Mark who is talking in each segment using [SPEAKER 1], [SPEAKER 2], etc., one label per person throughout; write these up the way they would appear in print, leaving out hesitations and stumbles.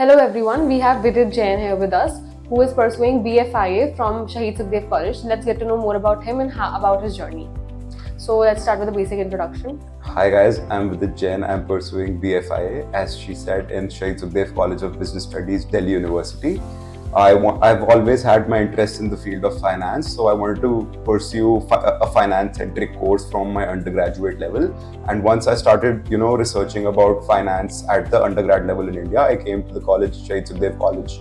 [SPEAKER 1] Hello everyone, we have Vidit Jain here with us, who is pursuing BFIA from Shahid Sukhdev College. Let's get to know more about him and about his journey. So let's start with a basic introduction.
[SPEAKER 2] Hi guys, I'm Vidit Jain. I'm pursuing BFIA, as she said, in Shahid Sukhdev College of Business Studies, Delhi University. I've always had my interest in the field of finance, so I wanted to pursue a finance-centric course from my undergraduate level. And once I started, researching about finance at the undergrad level in India, I came to the college, Shahid Sukhdev College,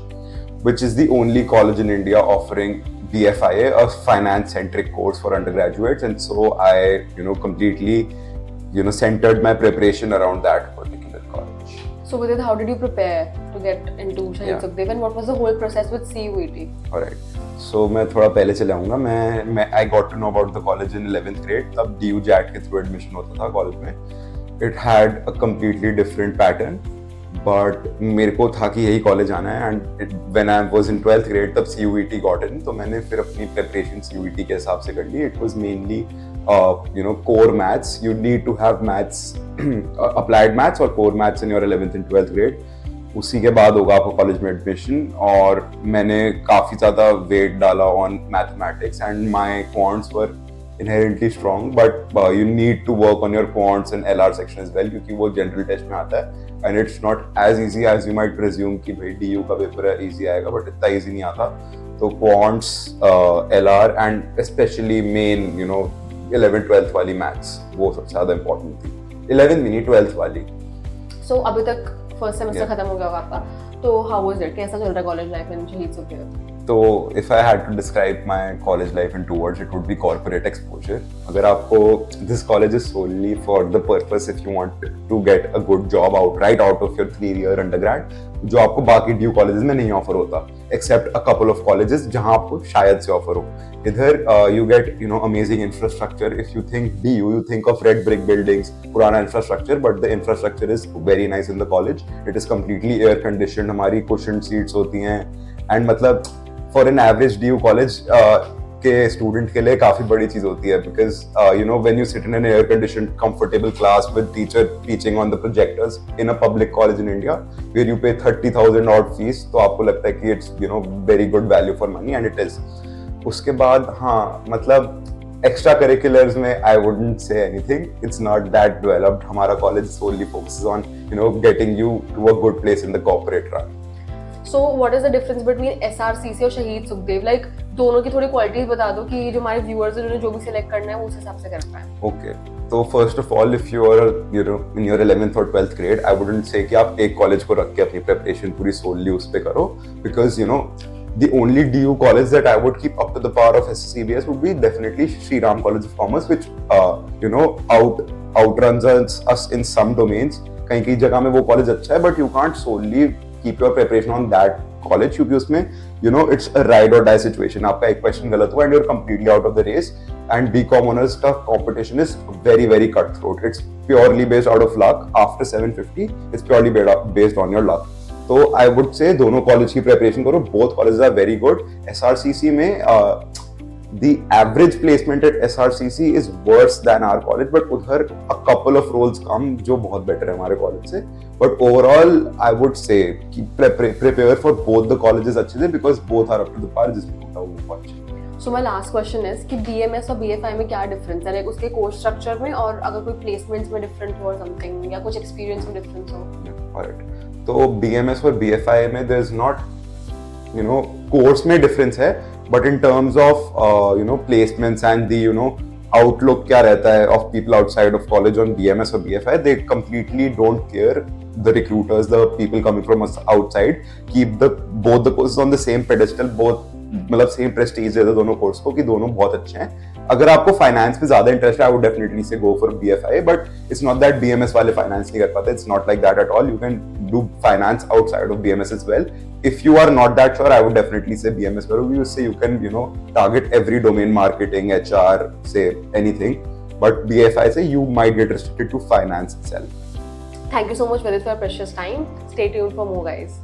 [SPEAKER 2] which is the only college in India offering BFIA, a finance-centric course for undergraduates. And so I, completely, centered my preparation around that particular college.
[SPEAKER 1] So Vidit, how did you prepare to get into Shahid Sukhdev, and what was the whole process with CUET?
[SPEAKER 2] Alright. So मैं थोड़ा पहले चले आऊँगा. I got to know about the college in 11th grade. तब DU JAT के through admission होता था college में. It had a completely different pattern. But मेरे को था कि यही कॉलेज आना है. And when I was in 12th grade तब CUET got in. तो मैंने फिर अपनी preparation CUET के हिसाब से कर ली. It was mainly core maths. You need to have maths, applied maths or core maths in your 11th and 12th grade. उसी के बाद होगा आपको कॉलेज में एडमिशन. और मैंने काफ़ी ज़्यादा वेट डाला on mathematics and my quants were inherently strong, but you need to work on your quants and LR section as well, क्योंकि वो जनरल टेस्ट में आता है. And it's not as easy as you might presume कि भाई DU का paper है easy आएगा, but इतना easy नहीं आता. तो quants, LR and especially main 11th 12th वाली maths वो सबसे ज़्यादा important थी. 11th नहीं 12th वाली.
[SPEAKER 1] So अभी तक फर्स्ट सेमेस्टर खत्म हो गया होगा आपका. तो how was it? कैसा चल रहा है कॉलेज लाइफ इन शहीद सुखदेव?
[SPEAKER 2] तो if I had to describe my college life in two words, it would be corporate exposure. अगर आपको this college is solely for the purpose if you want to get a good job right out of your 3-year undergrad, जो आपको बाकी DU colleges में नहीं offer होता, except a couple of colleges जहाँ आपको शायद से offer हो. इधर you get amazing infrastructure. If you think DU, you think of red brick buildings, पुराना infrastructure, but the infrastructure is very nice in the college. It is completely air conditioned. हमारी cushioned seats होती हैं and मतलब for an average DU college के student के लिए काफ़ी बड़ी चीज़ होती है, because when you sit in an air conditioned comfortable class with teacher teaching on the projectors in a public college in India where you pay 30,000 odd fees, तो आपको लगता है कि it's very good value for money, and it is. उसके बाद हाँ मतलब extra curriculars में I wouldn't say anything. It's not that developed. हमारा college solely focuses on getting you to a good place in the corporate run.
[SPEAKER 1] So what is the difference between SRCC और शहीद Sukhdev? Like दोनों की थोड़ी qualities बता दो कि जो हमारे व्यूअर्स हैं, जो भी सिलेक्ट करना है वो उस हिसाब से कर पाए.
[SPEAKER 2] Okay. तो first of all, if you are in your 11th or 12th grade, I wouldn't say कि आप एक कॉलेज को रख के अपनी preparation पूरी solely उस पे करो, because the only DU college that I would keep up to the par of SCBS would be definitely Shri Ram College of Commerce, which outruns us in some domains. कहीं जगह में वो college अच्छा है, but you can't solely keep your preparation on that college, क्योंकि उसमें it's a ride or die situation. आपका एक क्वेश्चन गलत हुआ and you're completely out of the race. And BCom honors का competition is very very cutthroat. It's purely based out of luck. After 750, it's purely based on your luck. तो I would say दोनों college की preparation करो. Both colleges are very good. SRCC में the average placement at SRCC is worse than our college, but उधर a couple of roles कम जो बहुत better है हमारे college से. But overall, I would say कि prepare for both the colleges अच्छे से, because both are up to the par जिसमें होता है वो अच्छे.
[SPEAKER 1] So my last question is कि BMS और BFI में क्या difference है? Like उसके course structure में, और अगर कोई placements में different हो or something, या कुछ experience में difference हो?
[SPEAKER 2] Alright. तो BMS और BFI में there is not course में difference है, but in terms of placements and the outlook क्या रहता है of people outside of college on BMS or BFI, they completely don't care. The recruiters, the people coming from us outside, keep both the courses on the same pedestal, both मतलब same Prestige देते दोनों course को कि दोनों बहुत अच्छे हैं. अगर आपको फाइनेंस में ज्यादा इंटरेस्ट है, आई वुड डेफिनेटली से go for BFI, but it's not that BMS वाले फाइनेंस नहीं कर पाते. It's not like that at all. You can do finance outside of BMS as well. If you are not that sure, I would definitely say BMS करो. You say you can target every domain, marketing, HR, say anything, but BFI say you might get restricted to finance itself.
[SPEAKER 1] Thank you so much, Vidit, for your precious time. Stay tuned for more, guys.